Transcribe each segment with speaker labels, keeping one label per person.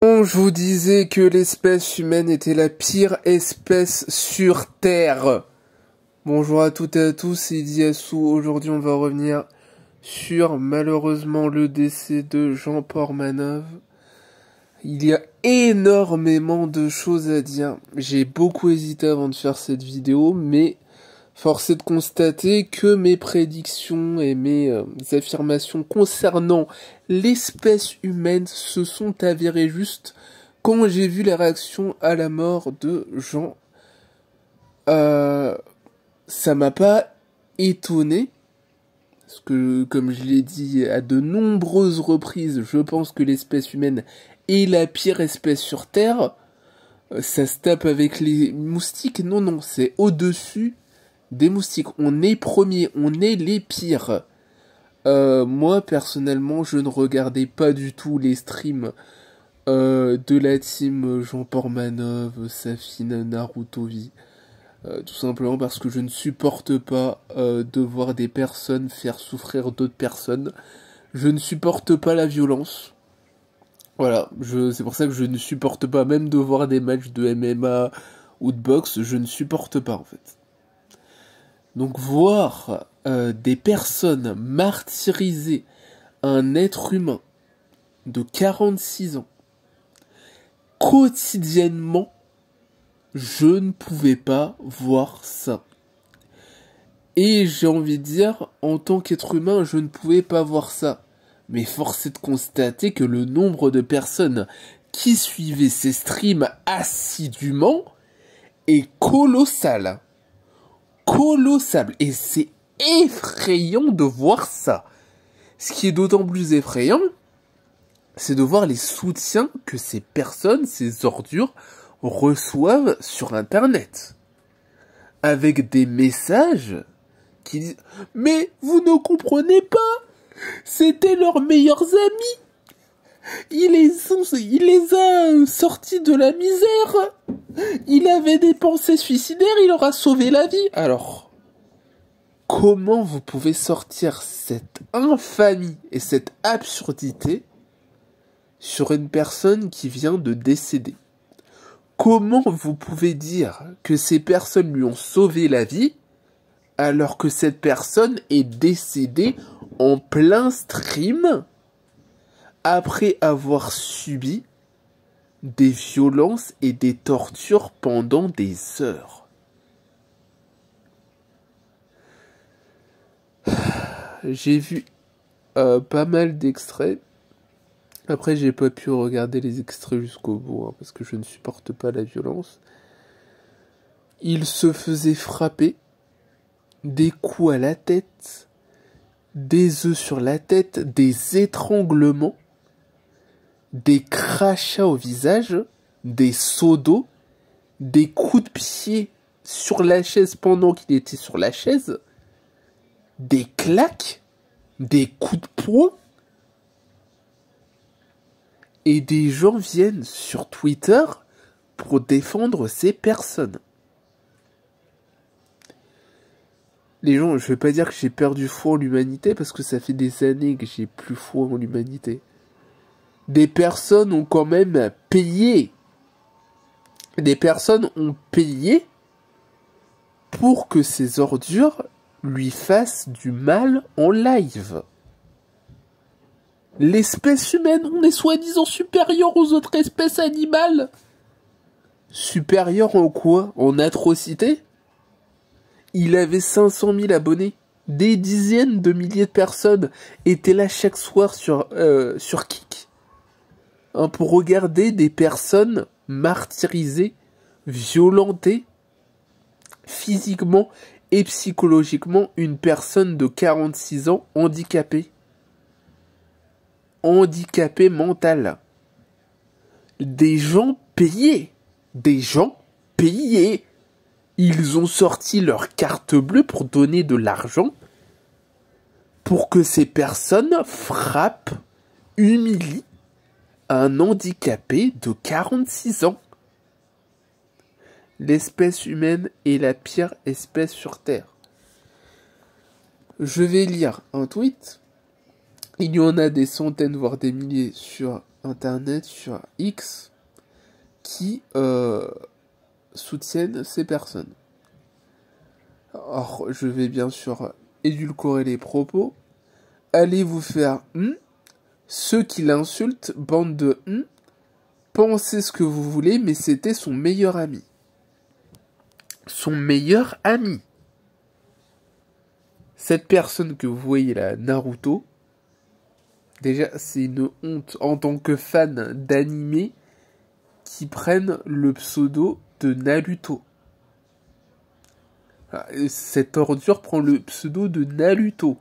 Speaker 1: Je vous disais que l'espèce humaine était la pire espèce sur Terre. Bonjour à toutes et à tous, c'est Diassou. Aujourd'hui, on va revenir sur, malheureusement, le décès de Jean Portmanov. Il y a énormément de choses à dire. J'ai beaucoup hésité avant de faire cette vidéo, mais force est de constater que mes prédictions et mes affirmations concernant l'espèce humaine se sont avérées justes quand j'ai vu les réactions à la mort de Jean. Ça m'a pas étonné, parce que, comme je l'ai dit à de nombreuses reprises, je pense que l'espèce humaine est la pire espèce sur Terre. Ça se tape avec les moustiques. Non, c'est au-dessus des moustiques. On est premiers, on est les pires. Moi, personnellement, je ne regardais pas du tout les streams de la team Jean Portmanov, Safin, Narutovi. Tout simplement parce que je ne supporte pas de voir des personnes faire souffrir d'autres personnes. Je ne supporte pas la violence. Voilà, c'est pour ça que je ne supporte pas même de voir des matchs de MMA ou de boxe, je ne supporte pas en fait. Donc voir des personnes martyriser un être humain de 46 ans quotidiennement, je ne pouvais pas voir ça. Et j'ai envie de dire, en tant qu'être humain, je ne pouvais pas voir ça. Mais force est de constater que le nombre de personnes qui suivaient ces streams assidûment est colossal. Colossal. Et c'est effrayant de voir ça. Ce qui est d'autant plus effrayant, c'est de voir les soutiens que ces personnes, ces ordures, reçoivent sur Internet. Avec des messages qui disent « Mais vous ne comprenez pas, c'était leurs meilleurs amis. Il les a sortis de la misère. Il avait des pensées suicidaires, il leur a sauvé la vie. » Alors, comment vous pouvez sortir cette infamie et cette absurdité sur une personne qui vient de décéder? Comment vous pouvez dire que ces personnes lui ont sauvé la vie alors que cette personne est décédée en plein stream après avoir subi des violences et des tortures pendant des heures? J'ai vu pas mal d'extraits. Après, j'ai pas pu regarder les extraits jusqu'au bout, hein, parce que je ne supporte pas la violence. Il se faisait frapper, des coups à la tête, des œufs sur la tête, des étranglements, des crachats au visage, des seaux d'eau, des coups de pied sur la chaise pendant qu'il était sur la chaise, des claques, des coups de poing. Et des gens viennent sur Twitter pour défendre ces personnes. Les gens, je vais pas dire que j'ai perdu foi en l'humanité, parce que ça fait des années que j'ai plus foi en l'humanité. Des personnes ont quand même payé. Des personnes ont payé pour que ces ordures lui fassent du mal en live. L'espèce humaine, on est soi-disant supérieur aux autres espèces animales. Supérieur en quoi? En atrocité? Il avait 500 000 abonnés. Des dizaines de milliers de personnes étaient là chaque soir sur Kik. Hein, pour regarder des personnes martyrisées, violentées, physiquement et psychologiquement, une personne de 46 ans handicapée. Handicapé mental. Des gens payés. Des gens payés. Ils ont sorti leur carte bleue pour donner de l'argent pour que ces personnes frappent, humilient un handicapé de 46 ans. L'espèce humaine est la pire espèce sur Terre. Je vais lire un tweet. Il y en a des centaines, voire des milliers sur internet, sur X, qui soutiennent ces personnes. Alors, je vais bien sûr édulcorer les propos. Allez vous faire ceux qui l'insultent, bande de pensez ce que vous voulez, mais c'était son meilleur ami. Son meilleur ami. Cette personne que vous voyez là, Naruto, déjà c'est une honte en tant que fan d'anime qui prennent le pseudo de Naruto. Cette ordure prend le pseudo de Naruto.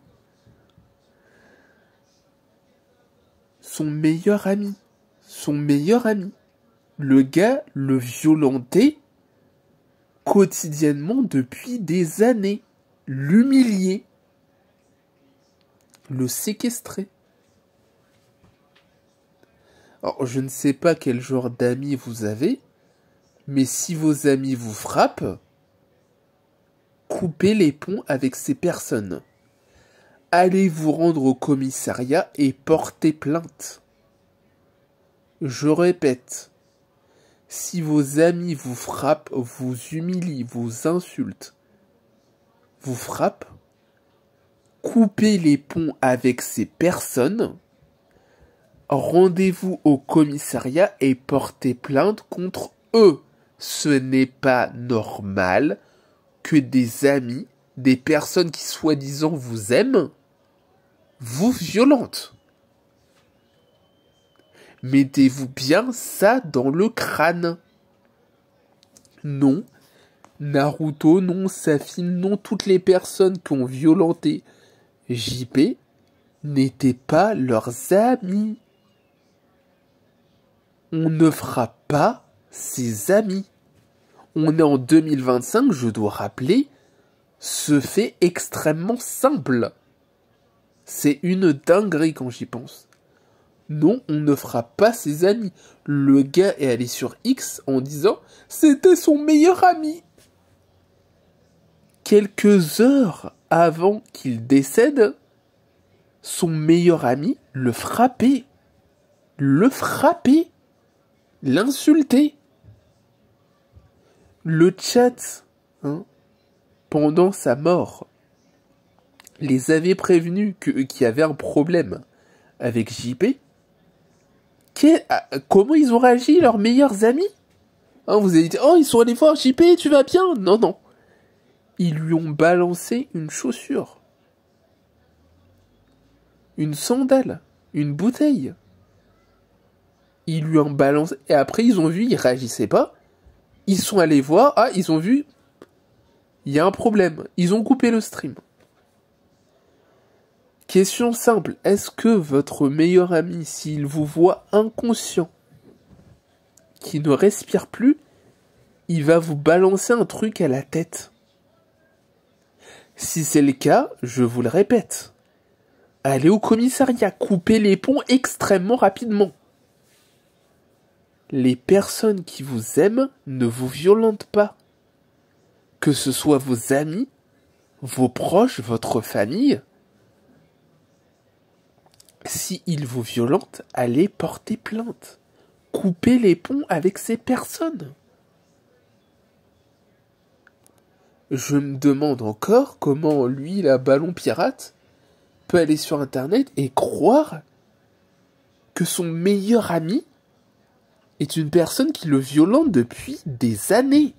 Speaker 1: Son meilleur ami. Son meilleur ami. Le gars le violentait quotidiennement depuis des années. L'humilier. Le séquestrer. Alors, je ne sais pas quel genre d'amis vous avez, mais si vos amis vous frappent, coupez les ponts avec ces personnes. Allez vous rendre au commissariat et portez plainte. Je répète, si vos amis vous frappent, vous humilient, vous insultent, vous frappent, coupez les ponts avec ces personnes, rendez-vous au commissariat et portez plainte contre eux. Ce n'est pas normal que des amis, des personnes qui soi-disant vous aiment, vous violentent. Mettez-vous bien ça dans le crâne. Non, Naruto, non, Safin, non, toutes les personnes qui ont violenté JP n'étaient pas leurs amis. On ne fera pas ses amis. On est en 2025, je dois rappeler, ce fait extrêmement simple. C'est une dinguerie quand j'y pense. Non, on ne fera pas ses amis. Le gars est allé sur X en disant « C'était son meilleur ami ». Quelques heures avant qu'il décède, son meilleur ami le frappait. Le frappait. L'insultait. Le chat, pendant sa mort, les avait prévenus qu'il y avait un problème avec JP. Comment ils ont réagi, leurs meilleurs amis? Vous avez dit, oh, ils sont allés voir JP, tu vas bien? Non, non. Ils lui ont balancé une chaussure. Une sandale. Une bouteille. Ils lui ont balancé. Et après, ils ont vu, il réagissait pas. Ils sont allés voir, ils ont vu, il y a un problème. Ils ont coupé le stream. Question simple, est-ce que votre meilleur ami, s'il vous voit inconscient, qui ne respire plus, il va vous balancer un truc à la tête? Si c'est le cas, je vous le répète, allez au commissariat, coupez les ponts extrêmement rapidement. Les personnes qui vous aiment ne vous violentent pas. Que ce soit vos amis, vos proches, votre famille, si ils vous violentent, allez porter plainte. Coupez les ponts avec ces personnes. Je me demande encore comment lui, la ballon pirate, peut aller sur internet et croire que son meilleur ami est une personne qui le violente depuis des années.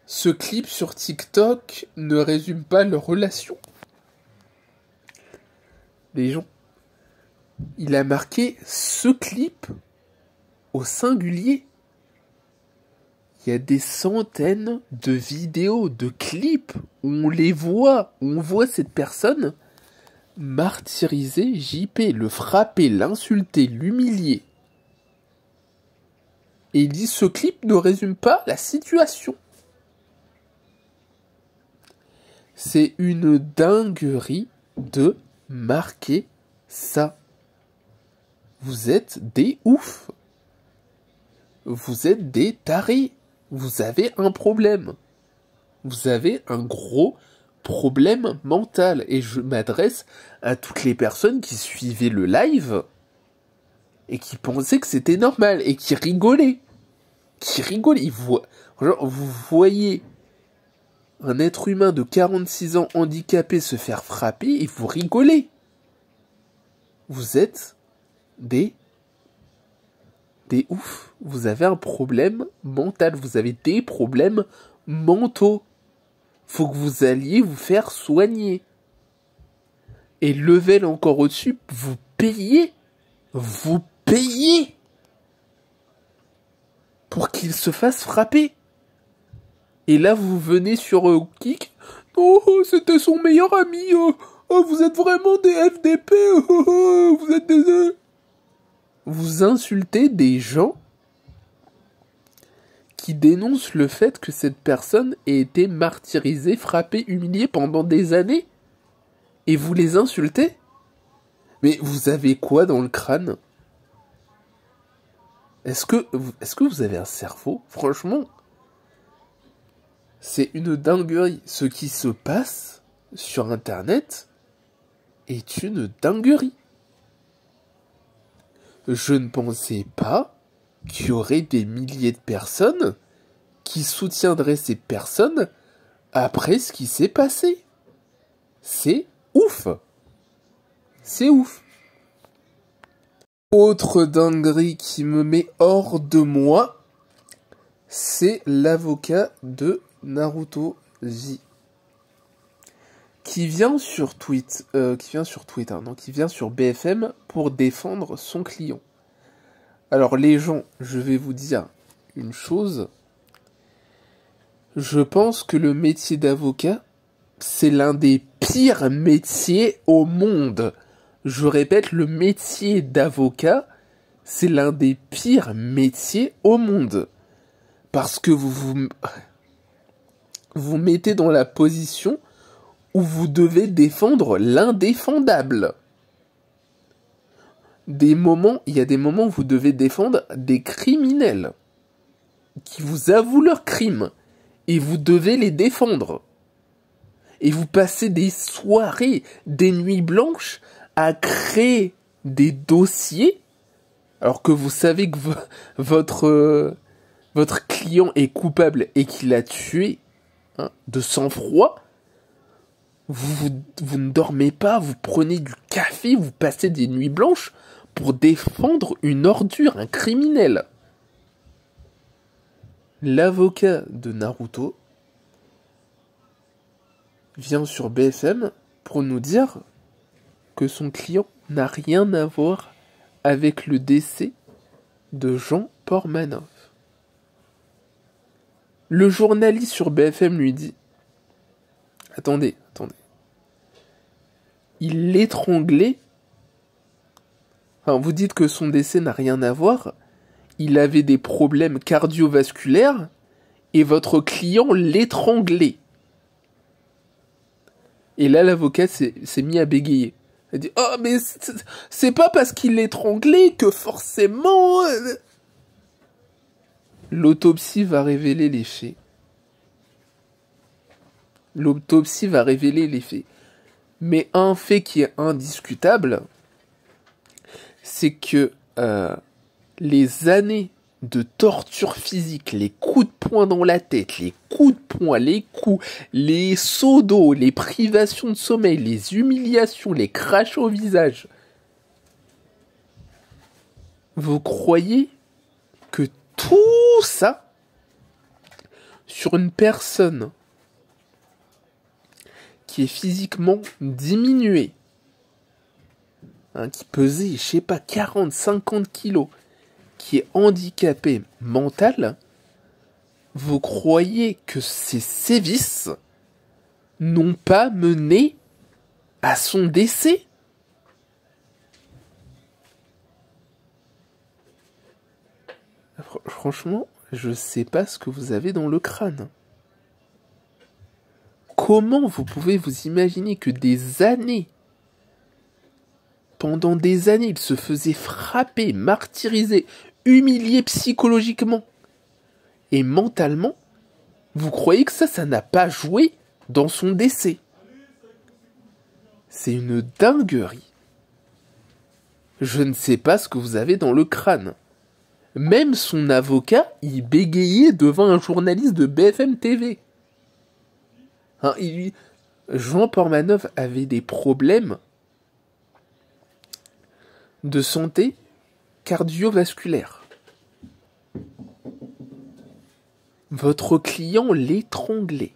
Speaker 1: Ce clip sur TikTok ne résume pas leur relation. Les gens, il a marqué ce clip au singulier. Il y a des centaines de vidéos, de clips où on les voit, où on voit cette personne martyriser JP, le frapper, l'insulter, l'humilier. Et il dit ce clip ne résume pas la situation. C'est une dinguerie de marquer ça. Vous êtes des oufs. Vous êtes des tarés. Vous avez un problème. Vous avez un gros problème mental. Et je m'adresse à toutes les personnes qui suivaient le live et qui pensaient que c'était normal et qui rigolaient. Vous voyez un être humain de 46 ans handicapé se faire frapper et vous rigolez. Vous êtes des oufs. Vous avez un problème mental. Vous avez des problèmes mentaux. Faut que vous alliez vous faire soigner. Et level encore au-dessus, vous payez. Vous payez pour qu'il se fasse frapper. Et là, vous venez sur Kik. Oh, c'était son meilleur ami. Oh, vous êtes vraiment des FDP. Vous êtes des... Vous insultez des gens qui dénoncent le fait que cette personne ait été martyrisée, frappée, humiliée pendant des années. Et vous les insultez? Mais vous avez quoi dans le crâne? Est-ce que vous avez un cerveau? Franchement, c'est une dinguerie. Ce qui se passe sur Internet est une dinguerie. Je ne pensais pas qu'il y aurait des milliers de personnes qui soutiendraient ces personnes après ce qui s'est passé. C'est ouf. C'est ouf. Autre dinguerie qui me met hors de moi, c'est l'avocat de Naruto J. Qui vient sur BFM pour défendre son client. Alors les gens, je vais vous dire une chose. Je pense que le métier d'avocat, c'est l'un des pires métiers au monde. Je répète, le métier d'avocat, c'est l'un des pires métiers au monde. Parce que vous mettez dans la position où vous devez défendre l'indéfendable. Il y a des moments où vous devez défendre des criminels qui vous avouent leurs crimes et vous devez les défendre. Et vous passez des soirées, des nuits blanches à créer des dossiers alors que vous savez que votre client est coupable et qu'il a tué de sang-froid. Vous ne dormez pas, vous prenez du café, vous passez des nuits blanches pour défendre une ordure, un criminel. L'avocat de Naruto vient sur BFM pour nous dire que son client n'a rien à voir avec le décès de Jean Portmanov. Le journaliste sur BFM lui dit « Attendez. Il l'étranglait. Enfin, vous dites que son décès n'a rien à voir. Il avait des problèmes cardiovasculaires et votre client l'étranglait. » Et là, l'avocat s'est mis à bégayer. Elle dit « Oh, mais c'est pas parce qu'il l'étranglait que forcément... » L'autopsie va révéler les faits. Mais un fait qui est indiscutable, c'est que les années de torture physique, les coups de poing dans la tête, les coups de poing, les coups, les seaux d'eau, les privations de sommeil, les humiliations, les crachs au visage, vous croyez que tout ça, sur une personne qui est physiquement diminuée, qui pesait, je sais pas, 40-50 kilos, qui est handicapé mental, vous croyez que ces sévices n'ont pas mené à son décès? Franchement, je sais pas ce que vous avez dans le crâne. Comment vous pouvez vous imaginer que pendant des années, il se faisait frapper, martyriser, humilier psychologiquement et mentalement, vous croyez que ça n'a pas joué dans son décès? C'est une dinguerie. Je ne sais pas ce que vous avez dans le crâne. Même son avocat, il bégayait devant un journaliste de BFM TV. Hein, Jean Portmanov avait des problèmes de santé cardiovasculaire. Votre client l'étranglait.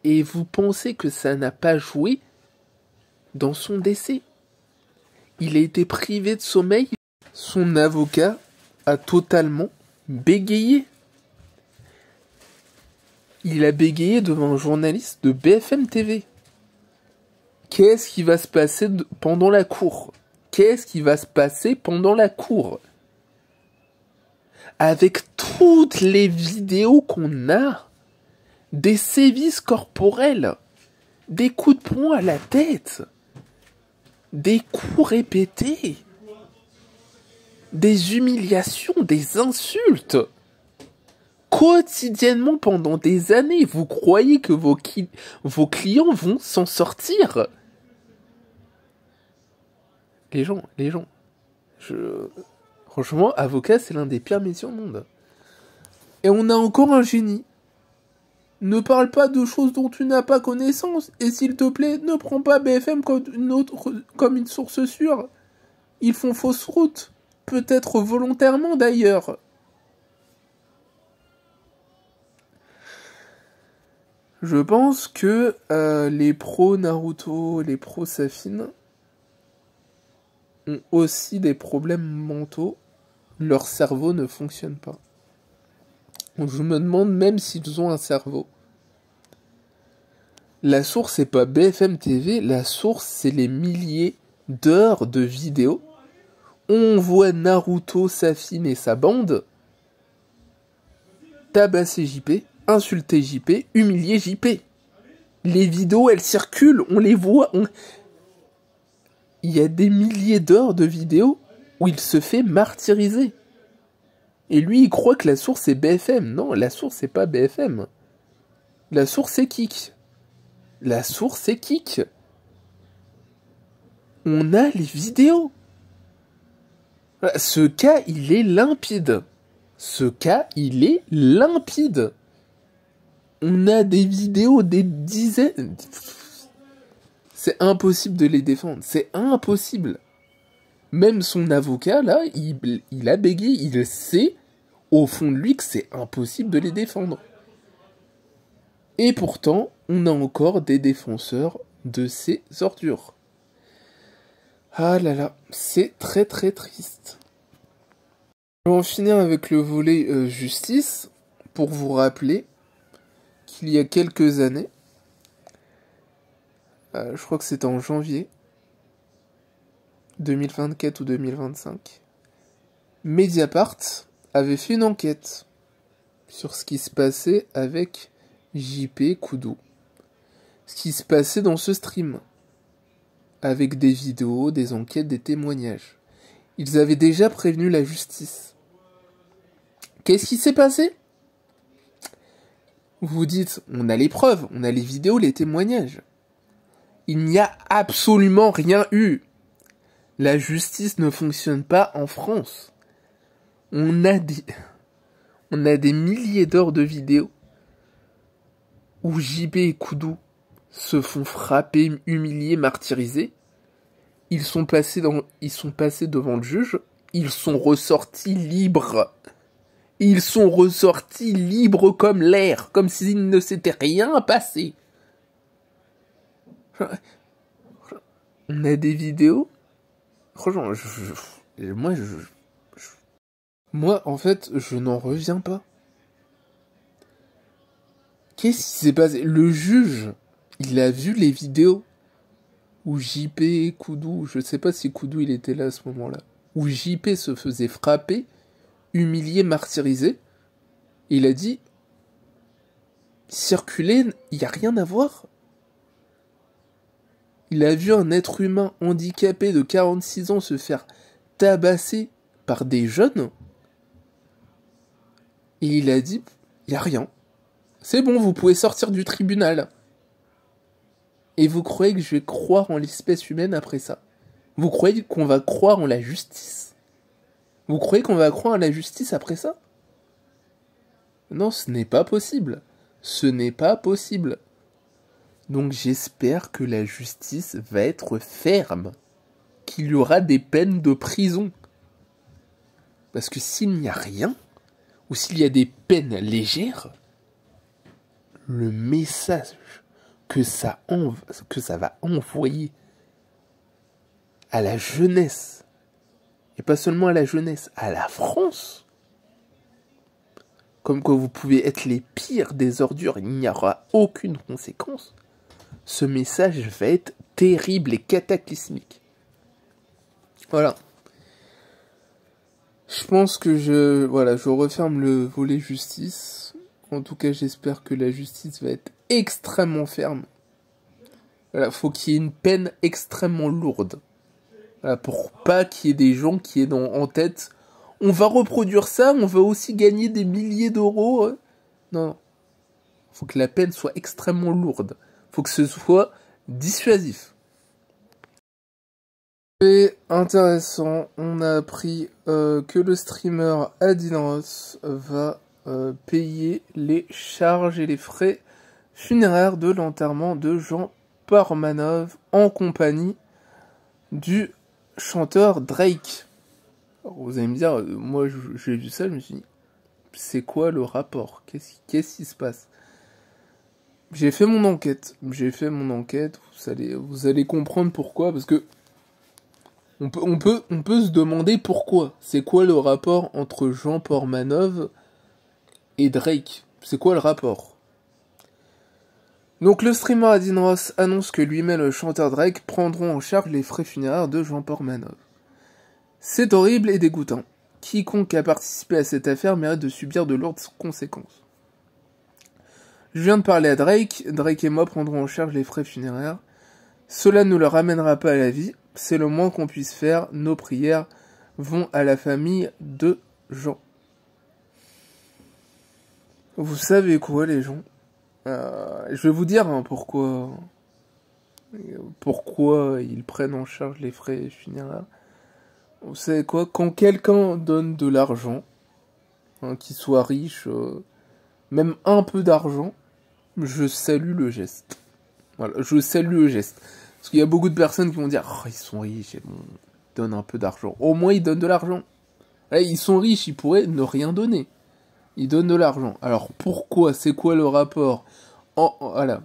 Speaker 1: Et vous pensez que ça n'a pas joué dans son décès? Il a été privé de sommeil. Son avocat a totalement bégayé. Il a bégayé devant un journaliste de BFM TV. Qu'est-ce qui va se passer pendant la cour? Qu'est-ce qui va se passer pendant la cour? Avec toutes les vidéos qu'on a, des sévices corporels, des coups de poing à la tête, des coups répétés, des humiliations, des insultes, quotidiennement pendant des années. Vous croyez que vos clients vont s'en sortir? Les gens, franchement, avocat, c'est l'un des pires métiers au monde. Et on a encore un génie. Ne parle pas de choses dont tu n'as pas connaissance. Et s'il te plaît, ne prends pas BFM comme une source sûre. Ils font fausse route. Peut-être volontairement d'ailleurs. Je pense que les pros Naruto, les pros Safin ont aussi des problèmes mentaux. Leur cerveau ne fonctionne pas. Je me demande même s'ils ont un cerveau. La source, c'est pas BFM TV, la source, c'est les milliers d'heures de vidéos. On voit Naruto, Safin et sa bande tabasser JP, insulter JP, humilier JP. Les vidéos, elles circulent, on les voit. Il y a des milliers d'heures de vidéos où il se fait martyriser. Et lui, il croit que la source, c'est BFM. Non, la source, c'est pas BFM. La source, c'est Kik. La source, c'est Kik. On a les vidéos. Ce cas, il est limpide. Ce cas, il est limpide. On a des vidéos, des dizaines. C'est impossible de les défendre. C'est impossible. Même son avocat, là, il a bégayé. Il sait, au fond de lui, que c'est impossible de les défendre. Et pourtant, on a encore des défenseur de ces ordures. Ah là là, c'est très très triste. On va en finir avec le volet justice, pour vous rappeler qu'il y a quelques années, je crois que c'était en janvier 2024 ou 2025, Mediapart avait fait une enquête sur ce qui se passait avec JP Koudou. Ce qui se passait dans ce stream. Avec des vidéos, des enquêtes, des témoignages. Ils avaient déjà prévenu la justice. Qu'est-ce qui s'est passé? Vous vous dites, on a les preuves, on a les vidéos, les témoignages. Il n'y a absolument rien eu. La justice ne fonctionne pas en France. On a des milliers d'heures de vidéos où JB et Koudou se font frapper, humilier, martyriser. Ils sont passés devant le juge. Ils sont ressortis libres. Ils sont ressortis libres comme l'air, comme s'il ne s'était rien passé. On a des vidéos. Franchement, moi, en fait, je n'en reviens pas. Qu'est-ce qui s'est passé? Le juge, il a vu les vidéos où JP, Koudou, je sais pas si Koudou il était là à ce moment-là, où JP se faisait frapper, humilier, martyriser. Il a dit, circuler, il n'y a rien à voir. Il a vu un être humain handicapé de 46 ans se faire tabasser par des jeunes. Et il a dit, il n'y a rien. C'est bon, vous pouvez sortir du tribunal. Et vous croyez que je vais croire en l'espèce humaine après ça? Vous croyez qu'on va croire en la justice? Vous croyez qu'on va croire en la justice après ça? Non, ce n'est pas possible. Ce n'est pas possible. Donc j'espère que la justice va être ferme. Qu'il y aura des peines de prison. Parce que s'il n'y a rien, ou s'il y a des peines légères, le message que ça va envoyer à la jeunesse, et pas seulement à la jeunesse, à la France, comme quoi vous pouvez être les pires des ordures, il n'y aura aucune conséquence, ce message va être terrible et cataclysmique. Voilà. Je pense que je referme le volet justice. En tout cas, j'espère que la justice va être extrêmement ferme. Voilà, faut qu'il y ait une peine extrêmement lourde. Voilà, pour pas qu'il y ait des gens qui aient en tête, on va reproduire ça, on va aussi gagner des milliers d'euros. Non. Faut que la peine soit extrêmement lourde. Faut que ce soit dissuasif. C'est intéressant, on a appris que le streamer Adin Ross va payer les charges et les frais funéraires de l'enterrement de Jean Portmanov en compagnie du chanteur Drake. Alors vous allez me dire, moi j'ai vu ça, je me suis dit, c'est quoi le rapport? Qu'est-ce qui se passe? J'ai fait mon enquête, vous allez comprendre pourquoi, parce que on peut se demander pourquoi. C'est quoi le rapport entre Jean Portmanov et Drake? C'est quoi le rapport? Donc le streamer Adin Ross annonce que lui-même et le chanteur Drake prendront en charge les frais funéraires de Jean Portmanov. C'est horrible et dégoûtant. Quiconque a participé à cette affaire mérite de subir de lourdes conséquences. Je viens de parler à Drake. Drake et moi prendrons en charge les frais funéraires. Cela ne le ramènera pas à la vie. C'est le moins qu'on puisse faire. Nos prières vont à la famille de Jean. Vous savez quoi, les gens? Je vais vous dire pourquoi ils prennent en charge les frais funéraires. Vous savez quoi? Quand quelqu'un donne de l'argent, qu'il soit riche, même un peu d'argent, je salue le geste. Voilà, je salue le geste. Parce qu'il y a beaucoup de personnes qui vont dire « Oh, ils sont riches, et bon, ils donnent un peu d'argent. » Au moins, ils donnent de l'argent. Ils sont riches, ils pourraient ne rien donner. Ils donnent de l'argent. Alors, pourquoi? C'est quoi le rapport? Voilà.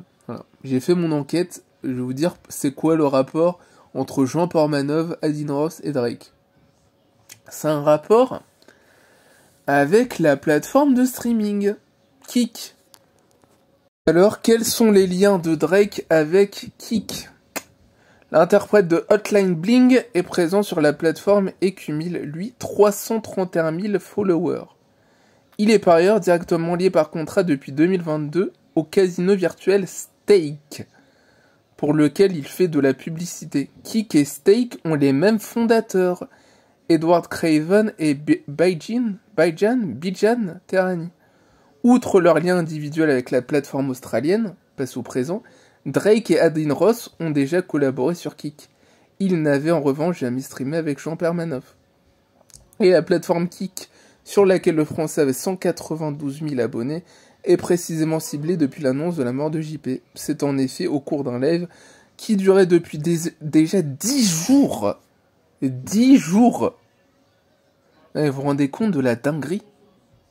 Speaker 1: J'ai fait mon enquête. Je vais vous dire, c'est quoi le rapport entre Jean Portmanov, Adin Ross et Drake? C'est un rapport avec la plateforme de streaming, Kik. Alors, quels sont les liens de Drake avec Kik? L'interprète de Hotline Bling est présent sur la plateforme et cumule, lui, 331 000 followers. Il est par ailleurs directement lié par contrat depuis 2022 au casino virtuel Stake, pour lequel il fait de la publicité. Kik et Stake ont les mêmes fondateurs, Edward Craven et Bijan Terani. Outre leur lien individuel avec la plateforme australienne, passé au présent, Drake et Adin Ross ont déjà collaboré sur Kik. Ils n'avaient en revanche jamais streamé avec Jean Portmanov. Et la plateforme Kik, sur laquelle le français avait 192 000 abonnés, est précisément ciblée depuis l'annonce de la mort de JP. C'est en effet au cours d'un live qui durait depuis déjà 10 jours. 10 jours. Vous vous rendez compte de la dinguerie?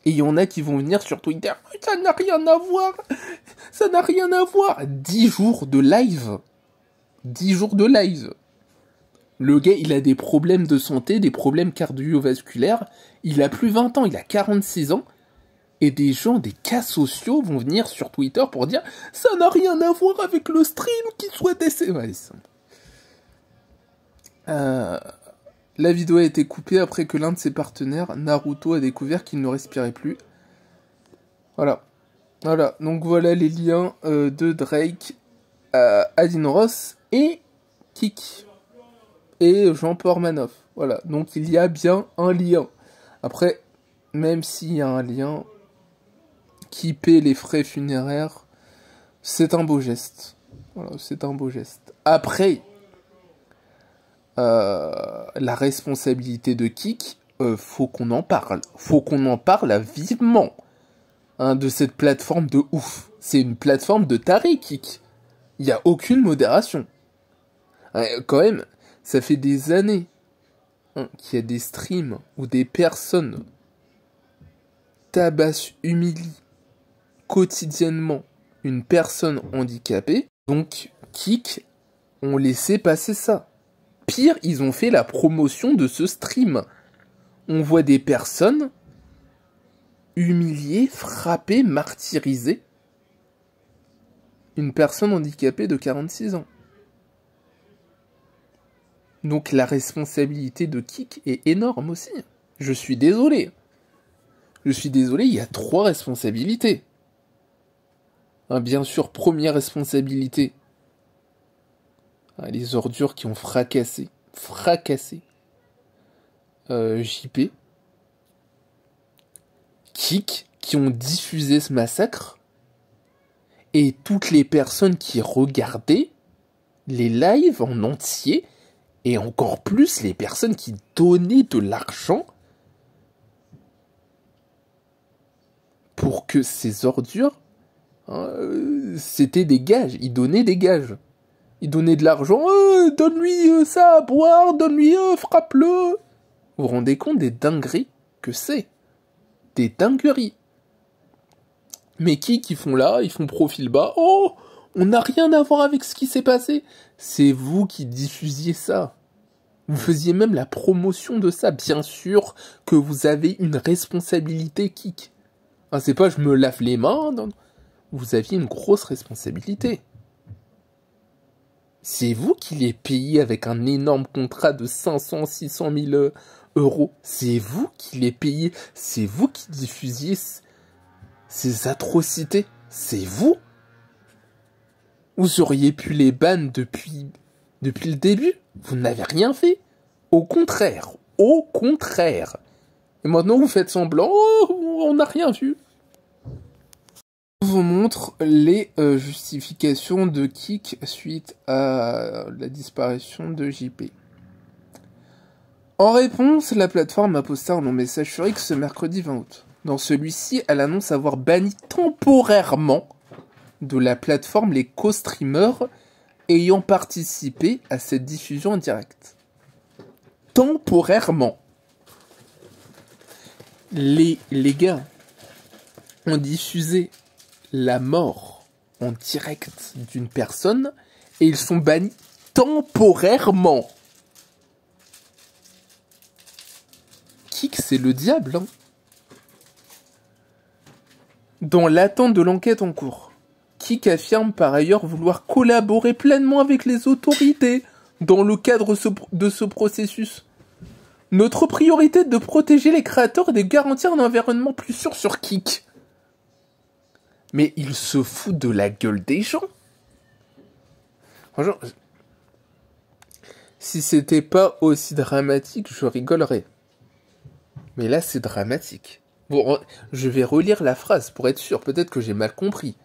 Speaker 1: Et il y en a qui vont venir sur Twitter. Ça n'a rien à voir. Ça n'a rien à voir. 10 jours de live. 10 jours de live. Le gars, il a des problèmes de santé, des problèmes cardiovasculaires. Il a plus 20 ans, il a 46 ans. Et des gens, des cas sociaux vont venir sur Twitter pour dire « Ça n'a rien à voir avec le stream qui soit décédé. » La vidéo a été coupée après que l'un de ses partenaires, Naruto, a découvert qu'il ne respirait plus. Voilà. Voilà. Donc voilà les liens de Drake, Adin Ross et Kik. Et Jean Portmanov. Voilà. Donc il y a bien un lien. Après, même s'il y a un lien, qui paie les frais funéraires, c'est un beau geste. Voilà, c'est un beau geste. Après, la responsabilité de Kik, faut qu'on en parle. Faut qu'on en parle vivement. Hein, de cette plateforme de ouf. C'est une plateforme de taré, Kik. Il n'y a aucune modération. Quand même, ça fait des années qu'il y a des streams où des personnes tabassent, humilient quotidiennement une personne handicapée. Donc, Kik ont laissé passer ça. Pire, ils ont fait la promotion de ce stream. On voit des personnes humiliées, frappées, martyrisées. Une personne handicapée de 46 ans. Donc la responsabilité de Kik est énorme aussi. Je suis désolé. Il y a 3 responsabilités. Bien sûr, première responsabilité. Les ordures qui ont fracassé JP. Kik, qui ont diffusé ce massacre. Et toutes les personnes qui regardaient les lives en entier. Et encore plus les personnes qui donnaient de l'argent pour que ces ordures, c'était des gages. Ils donnaient des gages. Ils donnaient de l'argent. Donne-lui ça à boire, donne-lui, frappe-le. Vous vous rendez compte des dingueries que c'est? Des dingueries. Mais qui font là? Ils font profil bas. Oh, on n'a rien à voir avec ce qui s'est passé. C'est vous qui diffusiez ça. Vous faisiez même la promotion de ça. Bien sûr que vous avez une responsabilité, Kik. C'est pas je me lave les mains. Non. Vous aviez une grosse responsabilité. C'est vous qui les payez avec un énorme contrat de 500, 600 000 euros. C'est vous qui les payez. C'est vous qui diffusiez ces atrocités. C'est vous. Vous auriez pu les ban depuis le début. Vous n'avez rien fait. Au contraire. Et maintenant, vous faites semblant. Oh, on n'a rien vu. Je vous montre les justifications de Kik suite à la disparition de JP. En réponse, la plateforme a posté un long message sur X ce mercredi 20 août. Dans celui-ci, elle annonce avoir banni temporairement de la plateforme les co-streamers ayant participé à cette diffusion en direct. Temporairement. Les gars ont diffusé la mort en direct d'une personne et ils sont bannis temporairement. Kik, c'est le diable, hein. Dans l'attente de l'enquête en cours, Kik affirme par ailleurs vouloir collaborer pleinement avec les autorités dans le cadre de ce processus. Notre priorité est de protéger les créateurs et de garantir un environnement plus sûr sur Kik. Mais il se fout de la gueule des gens. Franchement, si c'était pas aussi dramatique, je rigolerais. Mais là, c'est dramatique. Bon, je vais relire la phrase pour être sûr, peut-être que j'ai mal compris.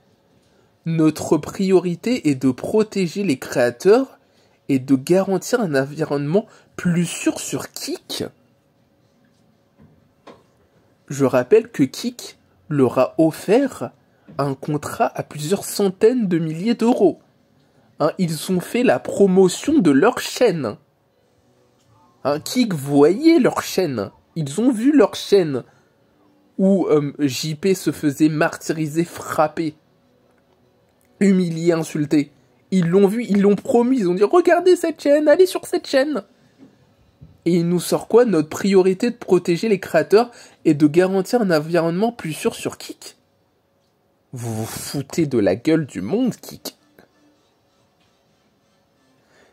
Speaker 1: Notre priorité est de protéger les créateurs et de garantir un environnement plus sûr sur Kik. Je rappelle que Kik leur a offert un contrat à plusieurs centaines de milliers d'euros. Ils ont fait la promotion de leur chaîne. Kik voyait leur chaîne. Ils ont vu leur chaîne où JP se faisait martyriser, frapper, humilier, insulter. Ils l'ont vu, ils l'ont promis, ils ont dit « Regardez cette chaîne, allez sur cette chaîne !» Et il nous sort quoi? Notre priorité de protéger les créateurs et de garantir un environnement plus sûr sur Kik. Vous vous foutez de la gueule du monde, Kik.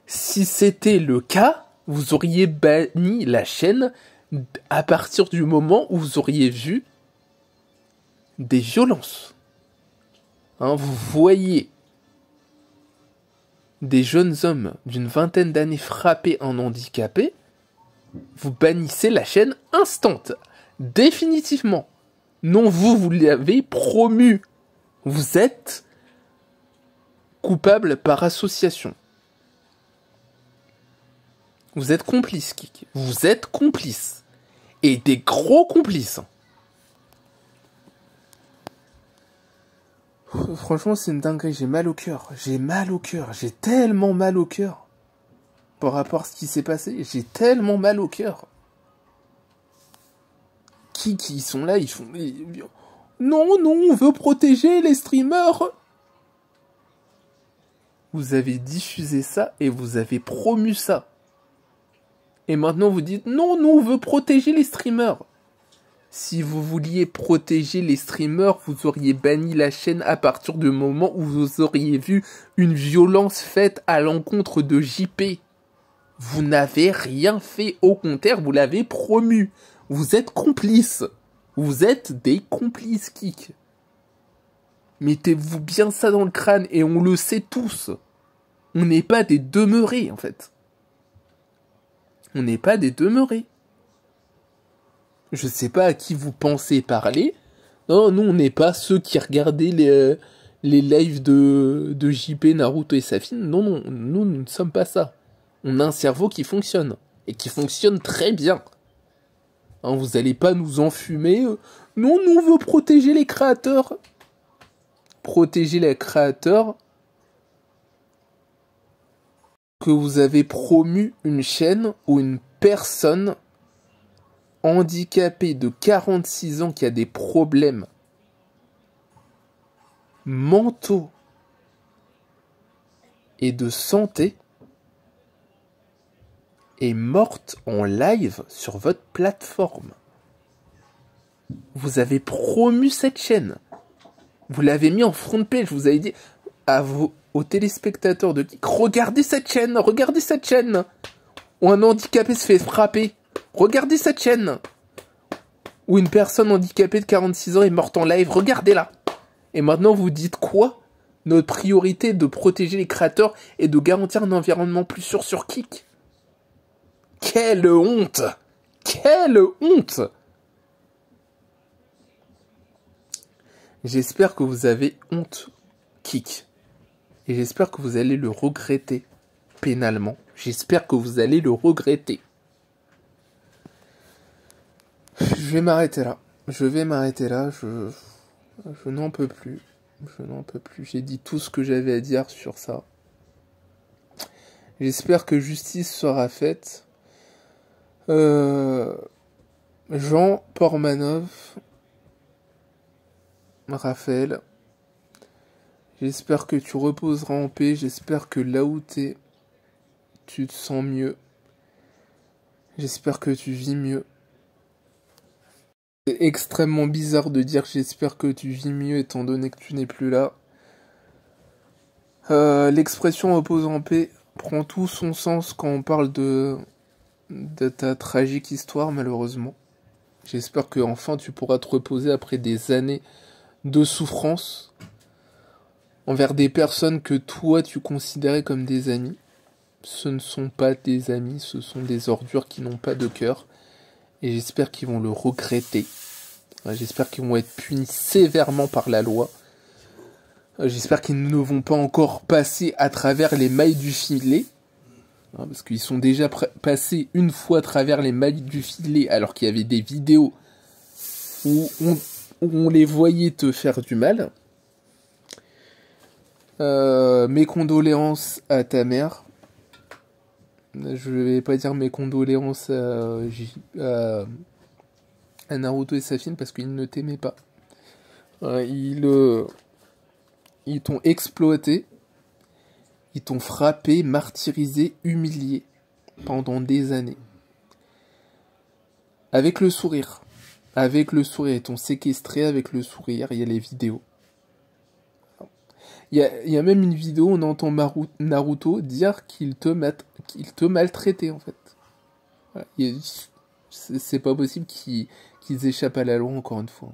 Speaker 1: Si c'était le cas, vous auriez banni la chaîne à partir du moment où vous auriez vu des violences. Vous voyez des jeunes hommes d'une vingtaine d'années frappés en handicapés, vous bannissez la chaîne instant, définitivement. Non, vous l'avez promu. Vous êtes coupable par association. Vous êtes complice, Kik. Vous êtes complice. Et des gros complices. Franchement, c'est une dinguerie. J'ai mal au cœur. J'ai mal au cœur. J'ai tellement mal au cœur. Par rapport à ce qui s'est passé. J'ai tellement mal au cœur. Qui sont là, ils font... Non, on veut protéger les streamers. Vous avez diffusé ça et vous avez promu ça. Et maintenant vous dites, non, on veut protéger les streamers. Si vous vouliez protéger les streamers, vous auriez banni la chaîne à partir du moment où vous auriez vu une violence faite à l'encontre de JP. Vous n'avez rien fait, au contraire, vous l'avez promu. Vous êtes complices. Vous êtes des complices, Kik. Mettez-vous bien ça dans le crâne, et on le sait tous. On n'est pas des demeurés, en fait. On n'est pas des demeurés. Je sais pas à qui vous pensez parler. Non, nous, on n'est pas ceux qui regardaient les lives de JP, Naruto et Safine. Non, nous ne sommes pas ça. On a un cerveau qui fonctionne. Et qui fonctionne très bien. Hein, vous allez pas nous enfumer. Non, nous, on veut protéger les créateurs. Protéger les créateurs. Que vous avez promu une chaîne où une personne handicapée de 46 ans qui a des problèmes mentaux et de santé est morte en live sur votre plateforme. Vous avez promu cette chaîne. Vous l'avez mis en front page. Vous avez dit aux téléspectateurs de Kik, regardez cette chaîne. Où un handicapé se fait frapper. Regardez cette chaîne. Où une personne handicapée de 46 ans est morte en live. Regardez-la. Et maintenant vous dites quoi? Notre priorité est de protéger les créateurs et de garantir un environnement plus sûr sur Kik. Quelle honte! Quelle honte! J'espère que vous avez honte, Kik. Et j'espère que vous allez le regretter pénalement. J'espère que vous allez le regretter. Je vais m'arrêter là. Je n'en peux plus. J'ai dit tout ce que j'avais à dire sur ça. J'espère que justice sera faite. Jean Portmanov, Raphaël, j'espère que tu reposeras en paix. J'espère que là où t'es, tu te sens mieux. J'espère que tu vis mieux. C'est extrêmement bizarre de dire j'espère que tu vis mieux étant donné que tu n'es plus là. L'expression repose en paix prend tout son sens quand on parle de ta tragique histoire, malheureusement. J'espère que enfin tu pourras te reposer après des années de souffrance envers des personnes que toi tu considérais comme des amis. Ce ne sont pas des amis, ce sont des ordures qui n'ont pas de cœur. Et j'espère qu'ils vont le regretter. J'espère qu'ils vont être punis sévèrement par la loi. J'espère qu'ils ne vont pas encore passer à travers les mailles du filet. Parce qu'ils sont déjà passés une fois à travers les mailles du filet, alors qu'il y avait des vidéos où on les voyait te faire du mal. Mes condoléances à ta mère. Je vais pas dire mes condoléances à Naruto et Safine parce qu'ils ne t'aimaient pas. Ils t'ont exploité. Ils t'ont frappé, martyrisé, humilié pendant des années. Avec le sourire. Ils t'ont séquestré avec le sourire. Il y a les vidéos. Il y a même une vidéo où on entend Naruto dire qu'il te maltraitait, en fait. Voilà. C'est pas possible qu'ils échappent à la loi, encore une fois.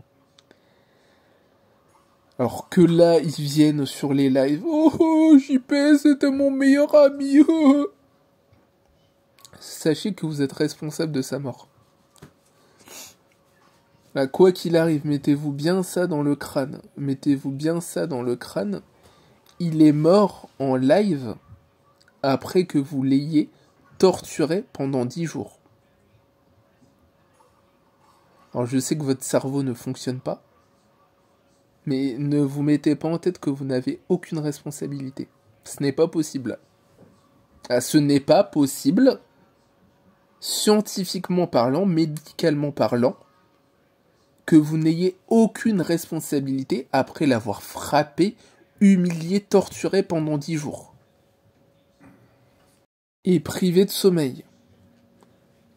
Speaker 1: Alors que là, ils viennent sur les lives. Oh, JP, c'était mon meilleur ami. Oh. Sachez que vous êtes responsable de sa mort. Là, quoi qu'il arrive, mettez-vous bien ça dans le crâne. il est mort en live après que vous l'ayez torturé pendant 10 jours. Alors je sais que votre cerveau ne fonctionne pas, mais ne vous mettez pas en tête que vous n'avez aucune responsabilité. Ce n'est pas possible. Ah, ce n'est pas possible, scientifiquement parlant, médicalement parlant, que vous n'ayez aucune responsabilité après l'avoir frappé, humilié, torturé pendant 10 jours. Et privé de sommeil.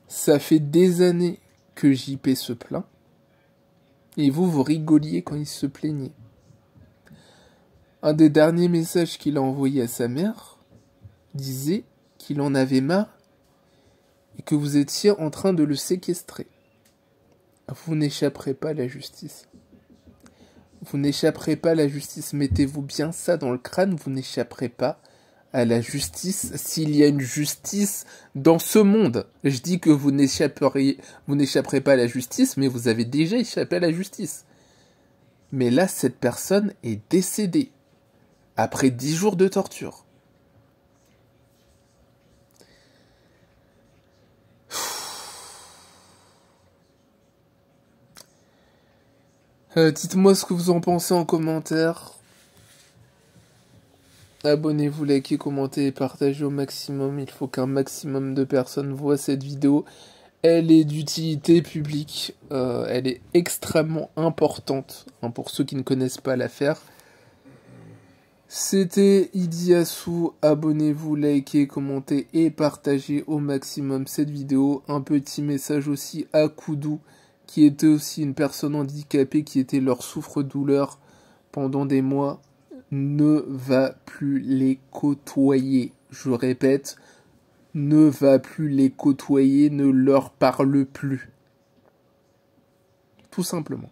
Speaker 1: Ça fait des années que JP se plaint, et vous rigoliez quand il se plaignait. Un des derniers messages qu'il a envoyé à sa mère disait qu'il en avait marre et que vous étiez en train de le séquestrer. Vous n'échapperez pas à la justice. Vous n'échapperez pas à la justice. Mettez-vous bien ça dans le crâne, vous n'échapperez pas à la justice s'il y a une justice dans ce monde. Je dis que vous n'échapperez pas à la justice, mais vous avez déjà échappé à la justice. Mais là, cette personne est décédée après 10 jours de torture. Dites-moi ce que vous en pensez en commentaire. Abonnez-vous, likez, commentez et partagez au maximum. Il faut qu'un maximum de personnes voient cette vidéo. Elle est d'utilité publique. Elle est extrêmement importante pour ceux qui ne connaissent pas l'affaire. C'était Idiassou. Abonnez-vous, likez, commentez et partagez au maximum cette vidéo. Un petit message aussi à Koudou, qui était aussi une personne handicapée, qui était leur souffre-douleur pendant des mois. Ne va plus les côtoyer. Je répète, ne va plus les côtoyer, ne leur parle plus. Tout simplement.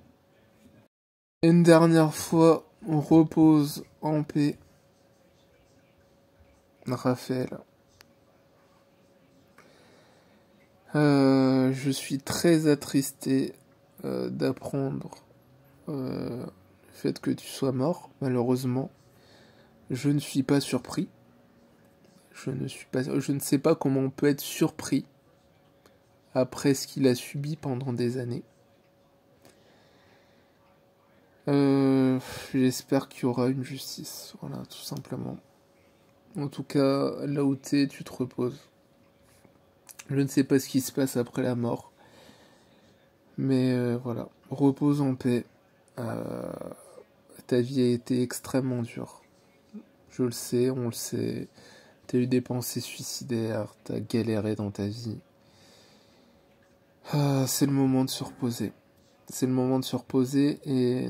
Speaker 1: Une dernière fois, on repose en paix. Raphaël. Je suis très attristé d'apprendre le fait que tu sois mort, malheureusement. Je ne suis pas surpris. Je ne sais pas comment on peut être surpris après ce qu'il a subi pendant des années. J'espère qu'il y aura une justice, voilà, tout simplement. En tout cas, là où t'es, tu te reposes. Je ne sais pas ce qui se passe après la mort. Mais voilà, repose en paix. Ta vie a été extrêmement dure. Je le sais, on le sait. T'as eu des pensées suicidaires, t'as galéré dans ta vie. C'est le moment de se reposer. C'est le moment de se reposer et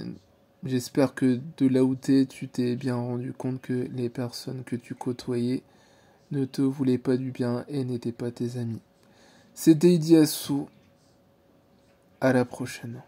Speaker 1: j'espère que de là où tu t'es bien rendu compte que les personnes que tu côtoyais ne te voulaient pas du bien et n'étaient pas tes amis. C'était Idiassou. À la prochaine.